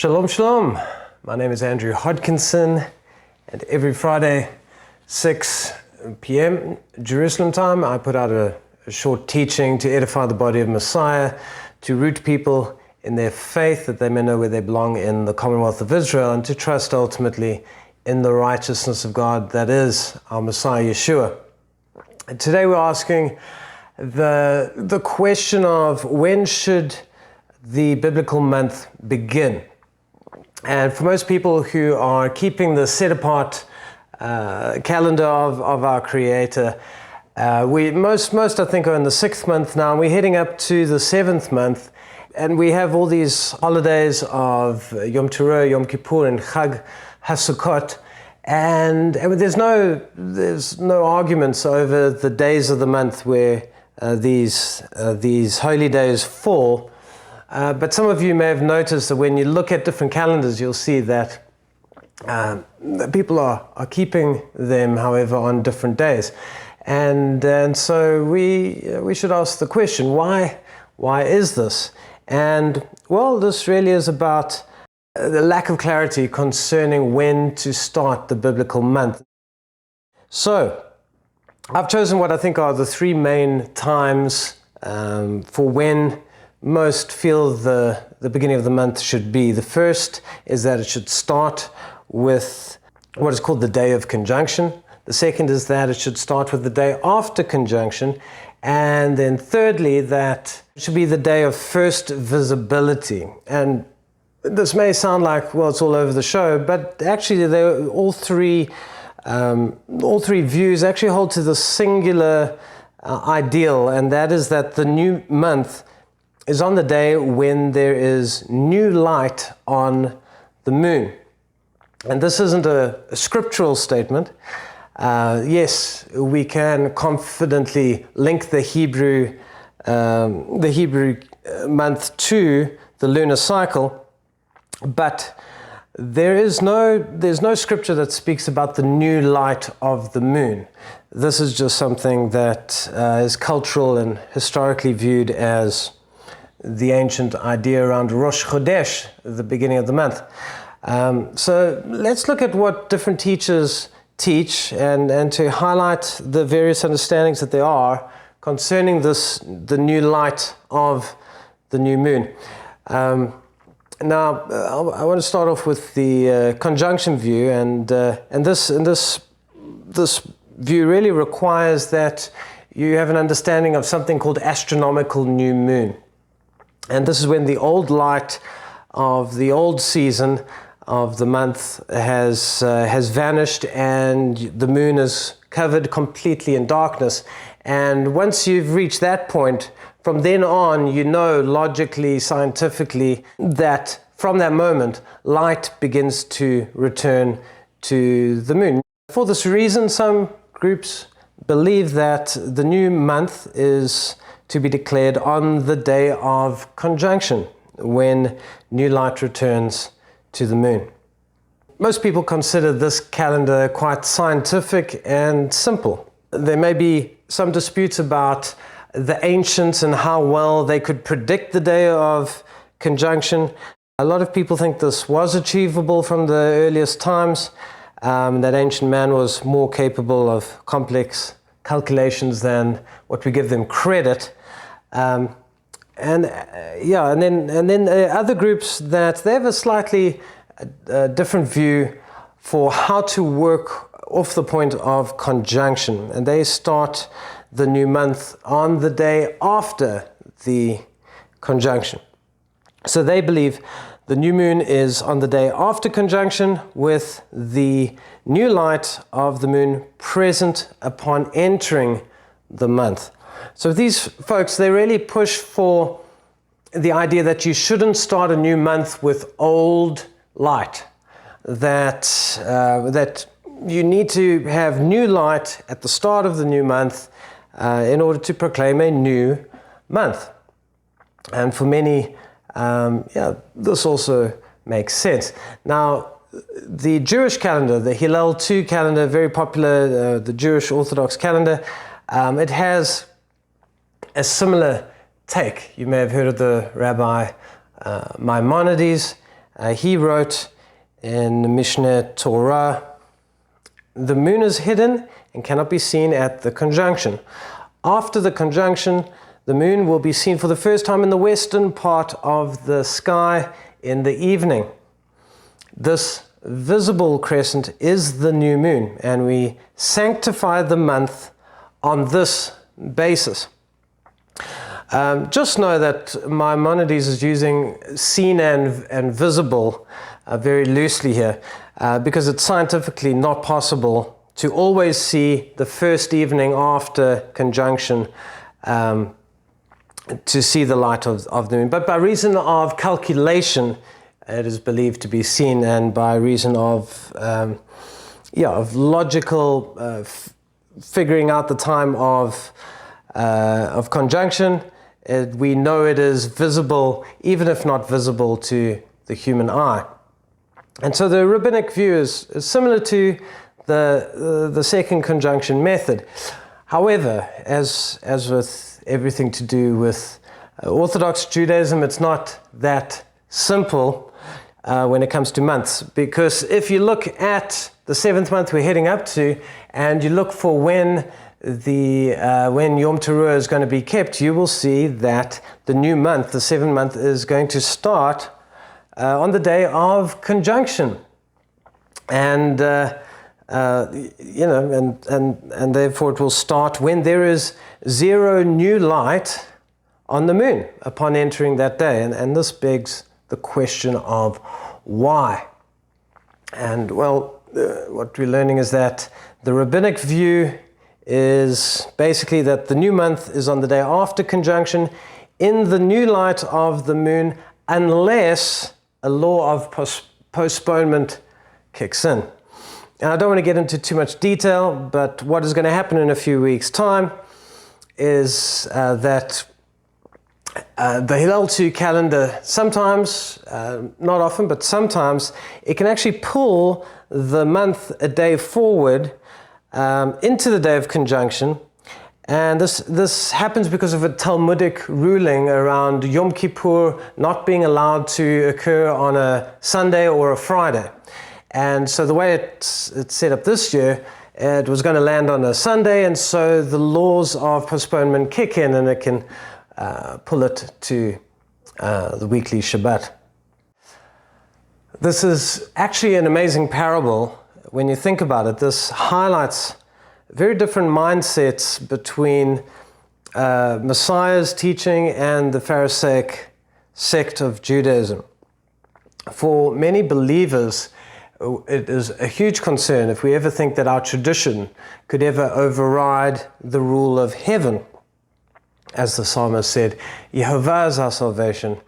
Shalom, shalom. My name is Andrew Hodkinson, and every Friday, 6 p.m. Jerusalem time, I put out a short teaching to edify the body of Messiah, to root people in their faith, that they may know where they belong in the Commonwealth of Israel, and to trust ultimately in the righteousness of God, that is our Messiah, Yeshua. And today we're asking the question of when should the biblical month begin? And for most people who are keeping the set-apart calendar of our Creator, most I think are in the 6th month now, and we're heading up to the 7th month, and we have all these holidays of Yom Teruah, Yom Kippur, and Chag HaSukkot, and there's no arguments over the days of the month where these holy days fall. But some of you may have noticed that when you look at different calendars, you'll see that people are keeping them, however, on different days. And so we should ask the question, why is this? And well, this really is about the lack of clarity concerning when to start the biblical month. So I've chosen what I think are the 3 main times for when most feel the beginning of the month should be. The first is that it should start with what is called the day of conjunction. The second is that it should start with the day after conjunction. And then thirdly, that it should be the day of first visibility. And this may sound like, well, it's all over the show, but actually all three views actually hold to the singular ideal, and that is that the new month is on the day when there is new light on the moon. And this isn't a scriptural statement. Yes, we can confidently link the Hebrew month to the lunar cycle, but there's no scripture that speaks about the new light of the moon. This is just something that is cultural and historically viewed as the ancient idea around Rosh Chodesh, the beginning of the month. So let's look at what different teachers teach and to highlight the various understandings that there are concerning the new light of the new moon. Now, I want to start off with the conjunction view, and this view really requires that you have an understanding of something called astronomical new moon. And this is when the old light of the old season of the month has vanished and the moon is covered completely in darkness. And once you've reached that point, from then on, you know logically, scientifically, that from that moment, light begins to return to the moon. For this reason, some groups believe that the new month is to be declared on the day of conjunction, when new light returns to the moon. Most people consider this calendar quite scientific and simple. There may be some disputes about the ancients and how well they could predict the day of conjunction. A lot of people think this was achievable from the earliest times, that ancient man was more capable of complex calculations than what we give them credit. And then other groups that they have a slightly different view for how to work off the point of conjunction, and they start the new month on the day after the conjunction. So they believe the new moon is on the day after conjunction, with the new light of the moon present upon entering the month. So these folks, they really push for the idea that you shouldn't start a new month with old light, that you need to have new light at the start of the new month in order to proclaim a new month. And for many, this also makes sense. Now, the Jewish calendar, the Hillel II calendar, very popular, the Jewish orthodox calendar, it has a similar take. You may have heard of the Rabbi Maimonides, He wrote in the Mishneh Torah, "The moon is hidden and cannot be seen at the conjunction. After the conjunction, the moon will be seen for the first time in the western part of the sky in the evening. This visible crescent is the new moon, and we sanctify the month on this basis." Just know that Maimonides is using seen and visible very loosely here, because it's scientifically not possible to always see the first evening after conjunction to see the light of the moon. But by reason of calculation, it is believed to be seen, and by reason of logical figuring out the time of conjunction, we know it is visible, even if not visible to the human eye. And so the rabbinic view is similar to the second conjunction method. However, as with everything to do with Orthodox Judaism, it's not that simple when it comes to months, because if you look at the 7th month we're heading up to, and you look for when Yom Teruah is going to be kept, you will see that the new month, the 7th month, is going to start on the day of conjunction, and therefore it will start when there is 0 new light on the moon upon entering that day, and this begs the question of why. And well, what we're learning is that the rabbinic view is basically that the new month is on the day after conjunction in the new light of the moon, unless a law of postponement kicks in. And I don't want to get into too much detail, but what is going to happen in a few weeks' time is that the Hillel 2 calendar sometimes, not often, but sometimes, it can actually pull the month a day forward into the day of conjunction. And this happens because of a Talmudic ruling around Yom Kippur not being allowed to occur on a Sunday or a Friday. And so the way it's set up this year, it was going to land on a Sunday, and so the laws of postponement kick in, and it can pull it to the weekly Shabbat. This is actually an amazing parable when you think about it. This highlights very different mindsets between Messiah's teaching and the Pharisaic sect of Judaism. For many believers, it is a huge concern if we ever think that our tradition could ever override the rule of heaven. As the psalmist said, Yehovah is our salvation,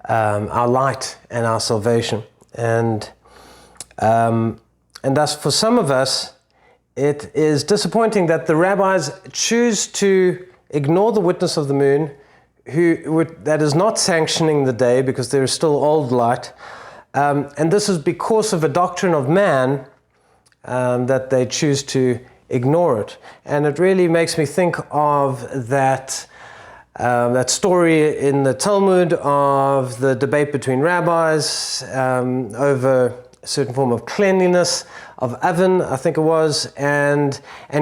our light and our salvation. And thus for some of us, it is disappointing that the rabbis choose to ignore the witness of the moon, that is not sanctioning the day because there is still old light. And this is because of a doctrine of man that they choose to ignore it. And it really makes me think of that story in the Talmud of the debate between rabbis over a certain form of cleanliness, of oven, I think it was, and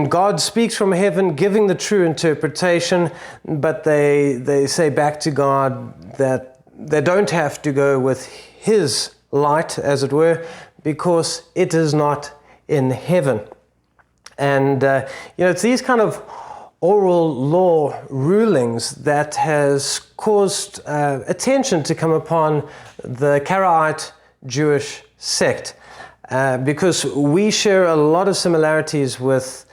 God speaks from heaven giving the true interpretation, but they say back to God that they don't have to go with his light, as it were, because it is not in heaven. And it's these kind of oral law rulings that has caused attention to come upon the Karaite Jewish sect, because we share a lot of similarities with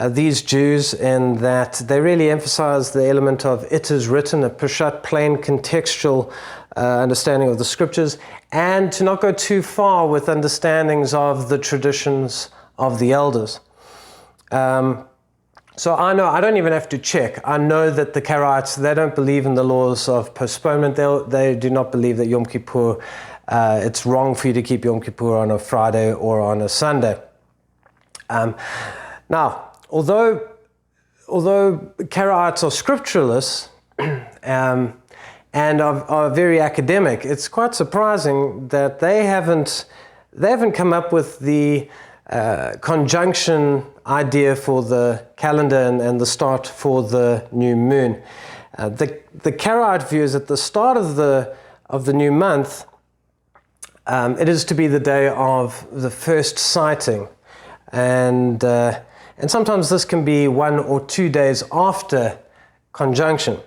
these Jews in that they really emphasize the element of it is written, a Peshat, plain contextual understanding of the scriptures, and to not go too far with understandings of the traditions of the elders. So I know, I don't even have to check. I know that the Karaites, they don't believe in the laws of postponement. They do not believe that Yom Kippur, it's wrong for you to keep Yom Kippur on a Friday or on a Sunday. Now, although Karaites are scripturalists, and are very academic. It's quite surprising that they haven't come up with the conjunction idea for the calendar and the start for the new moon. The Karaite view is at the start of the new month, it is to be the day of the first sighting, and sometimes this can be 1 or 2 days after conjunction.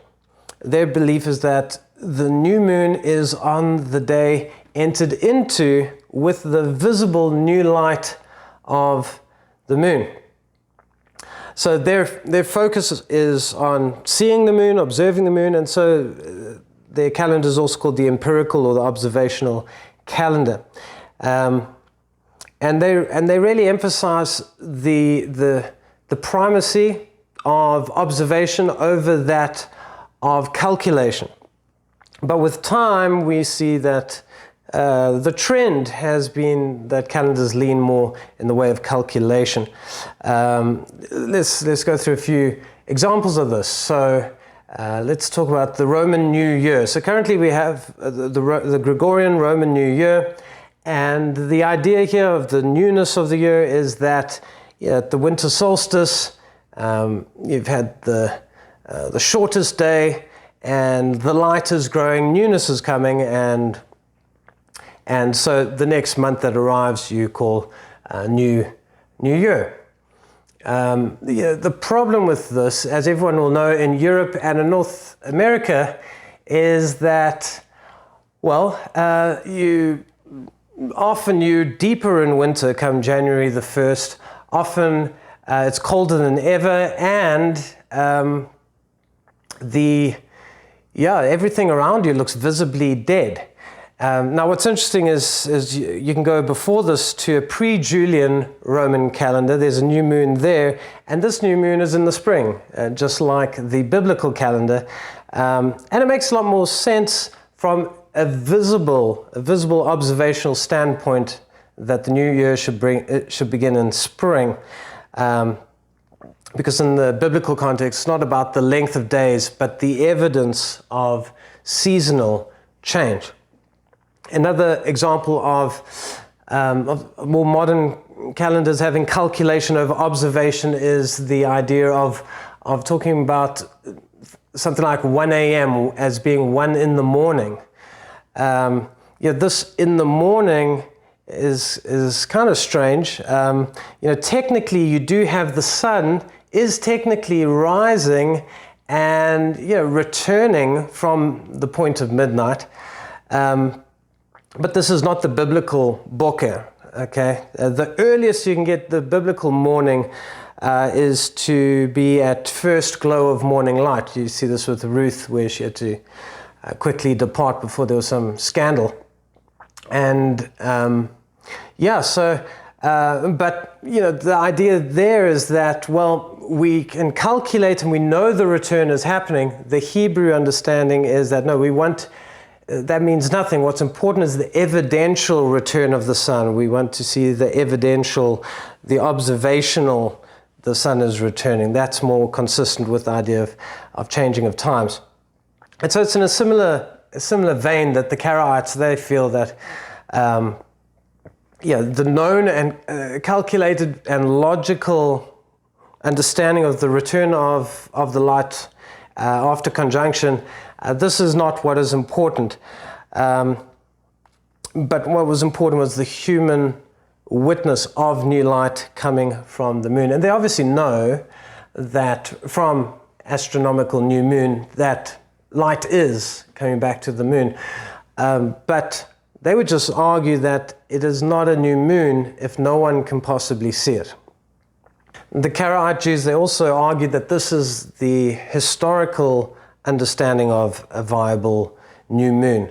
Their belief is that the new moon is on the day entered into with the visible new light of the moon. So their focus is on seeing the moon, observing the moon, and so their calendar is also called the empirical or the observational calendar. And they really emphasize the primacy of observation over that of calculation. But with time, we see that the trend has been that calendars lean more in the way of calculation. Let's go through a few examples of this. So let's talk about the Roman New Year. So currently we have the Gregorian Roman New Year, and the idea here of the newness of the year is that at the winter solstice, you've had the shortest day, and the light is growing, newness is coming, and so the next month that arrives you call New Year. The problem with this, as everyone will know, in Europe and in North America, is that, well, you're deeper in winter come January the 1st. Often it's colder than ever, and everything around you looks visibly dead. Now what's interesting is you can go before this to a pre-Julian Roman calendar. There's a new moon there, and this new moon is in the spring, just like the biblical calendar. And it makes a lot more sense from a visible observational standpoint that the new year should begin in spring. Because in the biblical context, it's not about the length of days, but the evidence of seasonal change. Another example of more modern calendars having calculation over observation is the idea of talking about something like 1 a.m. as being 1 in the morning. This in the morning is kind of strange. Technically you do have the sun is technically rising and returning from the point of midnight. But this is not the biblical boker, okay? The earliest you can get the biblical morning is to be at first glow of morning light. You see this with Ruth, where she had to quickly depart before there was some scandal. And but the idea there is that, well, we can calculate and we know the return is happening. The Hebrew understanding is that no, that means nothing. What's important is the evidential return of the sun. We want to see the observational, the sun is returning. That's more consistent with the idea of changing of times. And so it's in a similar vein that the Karaites, they feel that the known and calculated and logical understanding of the return of the light after conjunction, this is not what is important. But what was important was the human witness of new light coming from the moon. And they obviously know that from astronomical new moon that light is coming back to the moon. But they would just argue that it is not a new moon if no one can possibly see it. The Karaite Jews, they also argue that this is the historical understanding of a viable new moon.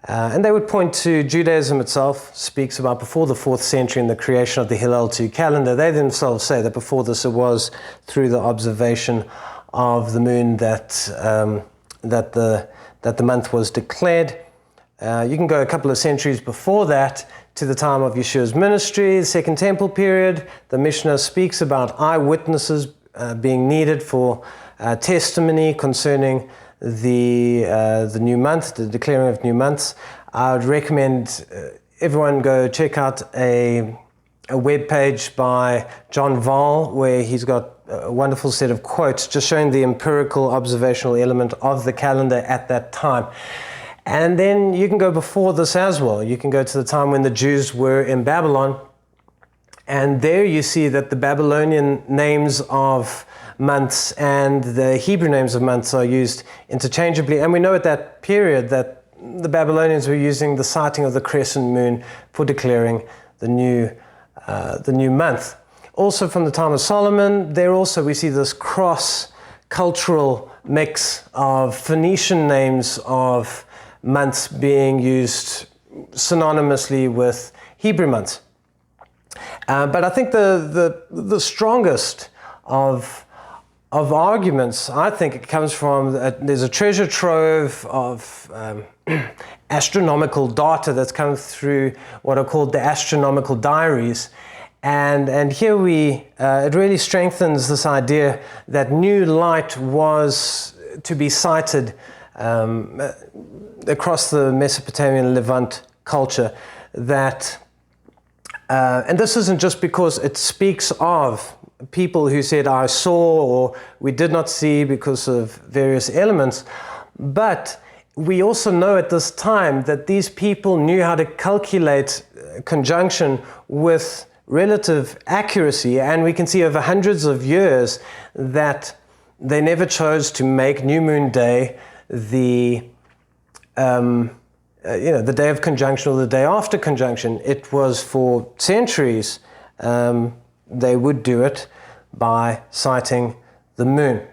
And they would point to Judaism itself, speaks about before the 4th century and the creation of the Hillel II calendar. They themselves say that before this it was through the observation of the moon that the month was declared. You can go a couple of centuries before that to the time of Yeshua's ministry, the Second Temple period. The Mishnah speaks about eyewitnesses being needed for testimony concerning the new month, the declaring of new months, I would recommend everyone go check out a web page by John Val, where he's got a wonderful set of quotes just showing the empirical observational element of the calendar at that time. And then you can go before this as well. You can go to the time when the Jews were in Babylon, and there you see that the Babylonian names of months and the Hebrew names of months are used interchangeably. And we know at that period that the Babylonians were using the sighting of the crescent moon for declaring the new month. Also from the time of Solomon, there also we see this cross-cultural mix of Phoenician names of months being used synonymously with Hebrew months. But I think the strongest of arguments, I think it comes from, there's a treasure trove of astronomical data that's come through what are called the astronomical diaries. And here it really strengthens this idea that new light was to be sighted across the Mesopotamian Levant culture, that and this isn't just because it speaks of people who said, I saw, or we did not see because of various elements, but we also know at this time that these people knew how to calculate conjunction with relative accuracy, and we can see over hundreds of years that they never chose to make New Moon Day the day of conjunction or the day after conjunction. It was for centuries they would do it by sighting the moon.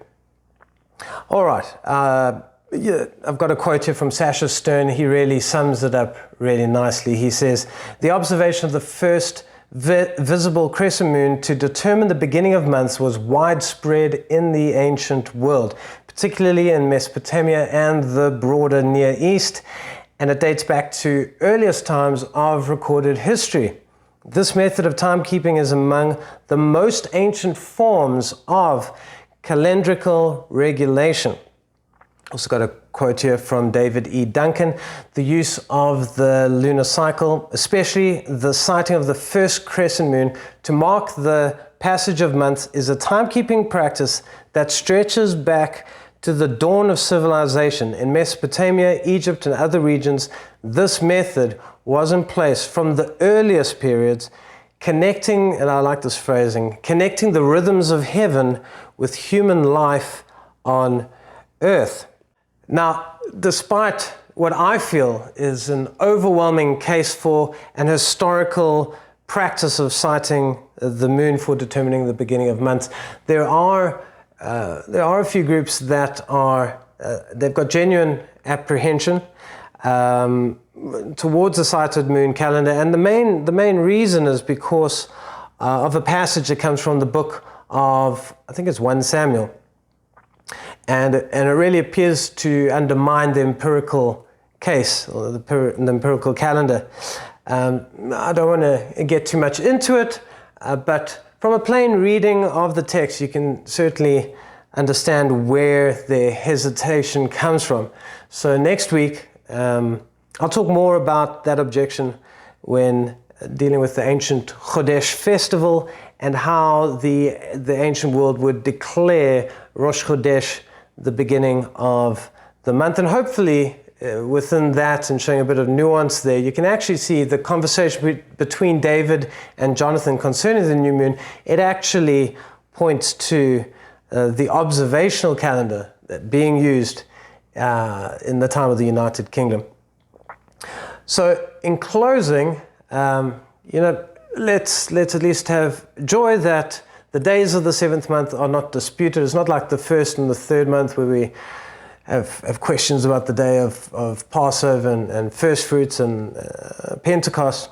All right, I've got a quote here from Sasha Stern. He really sums it up really nicely. He says, "The observation of the first visible crescent moon to determine the beginning of months was widespread in the ancient world, particularly in Mesopotamia and the broader Near East, and it dates back to earliest times of recorded history. This method of timekeeping is among the most ancient forms of calendrical regulation." Also got a quote here from David E. Duncan. "The use of the lunar cycle, especially the sighting of the first crescent moon to mark the passage of months, is a timekeeping practice that stretches back to the dawn of civilization. In Mesopotamia, Egypt, and other regions, this method was in place from the earliest periods, connecting," and I like this phrasing, "connecting the rhythms of heaven with human life on earth." Now, despite what I feel is an overwhelming case for an historical practice of sighting the moon for determining the beginning of months, there are a few groups that are, they've got genuine apprehension towards the sighted moon calendar, and the main reason is because of a passage that comes from the book of, I think it's 1 Samuel. And it really appears to undermine the empirical case, or the empirical calendar. I don't want to get too much into it, but from a plain reading of the text, you can certainly understand where their hesitation comes from. So next week, I'll talk more about that objection when dealing with the ancient Chodesh festival and how the ancient world would declare Rosh Chodesh the beginning of the month. And hopefully within that, and showing a bit of nuance there, you can actually see the conversation between David and Jonathan concerning the new moon. It actually points to the observational calendar being used in the time of the United Kingdom. So in closing, let's at least have joy that the days of the 7th month are not disputed. It's not like the 1st and the 3rd month where we have questions about the day of Passover and first fruits and Pentecost.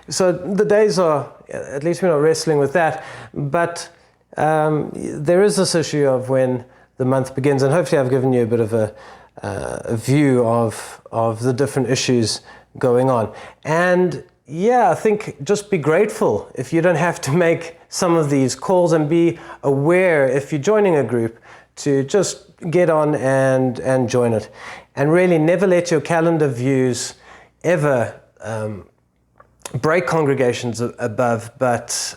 So the days are, at least we're not wrestling with that, but there is this issue of when the month begins, and hopefully I've given you a bit of a view of the different issues going on. And yeah, I think just be grateful if you don't have to make some of these calls, and be aware if you're joining a group to just get on and join it. And really never let your calendar views ever break congregations above, but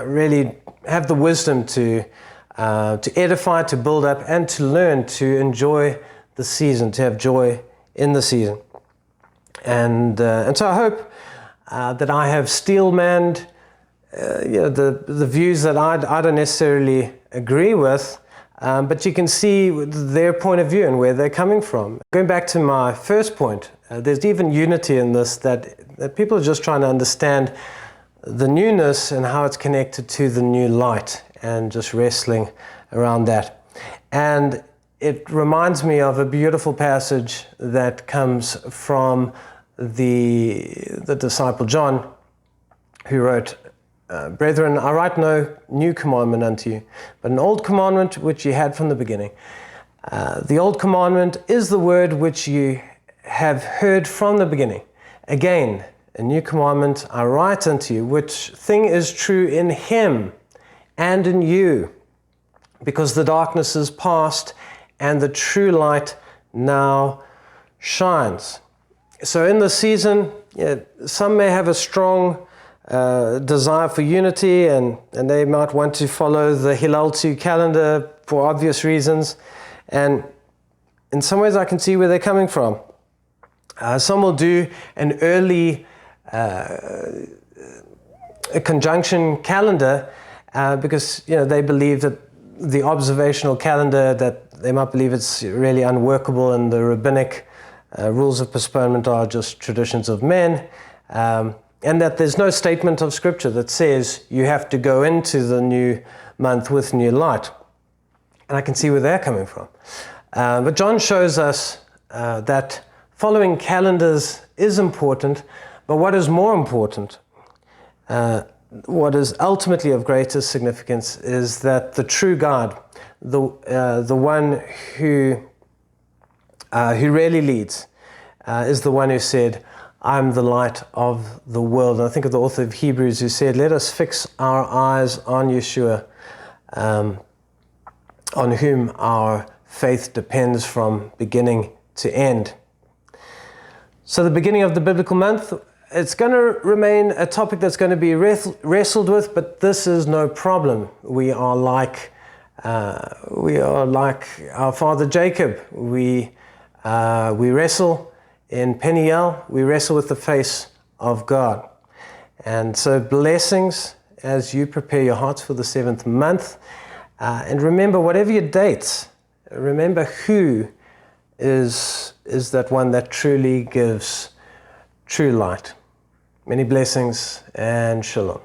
really have the wisdom to edify, to build up, and to learn to enjoy the season, to have joy in the season. And so I hope that I have steel-manned the views that I don't necessarily agree with, but you can see their point of view and where they're coming from. Going back to my first point, there's even unity in this, that people are just trying to understand the newness and how it's connected to the new light, and just wrestling around that. And it reminds me of a beautiful passage that comes from the disciple John, who wrote, "Brethren, I write no new commandment unto you, but an old commandment which ye had from the beginning. The old commandment is the word which you have heard from the beginning. Again, a new commandment I write unto you, which thing is true in him and in you, because the darkness is past and the true light now shines." So in the season, some may have a strong desire for unity, and they might want to follow the Hillel 2 calendar for obvious reasons. And in some ways I can see where they're coming from. Some will do an early a conjunction calendar because they believe that the observational calendar, that they might believe it's really unworkable, and the rabbinic rules of postponement are just traditions of men, and that there's no statement of scripture that says you have to go into the new month with new light. And I can see where they're coming from. But John shows us that following calendars is important, but what is more important, what is ultimately of greatest significance, is that the true God, the one who really leads, is the one who said, "I'm the light of the world." And I think of the author of Hebrews, who said, "Let us fix our eyes on Yeshua, on whom our faith depends from beginning to end." So the beginning of the biblical month, it's going to remain a topic that's going to be wrestled with, but this is no problem. We are like our father Jacob. We wrestle in Peniel. We wrestle with the face of God. And so blessings as you prepare your hearts for the 7th month. And remember, whatever your dates, remember who is that one that truly gives true light. Many blessings and shalom.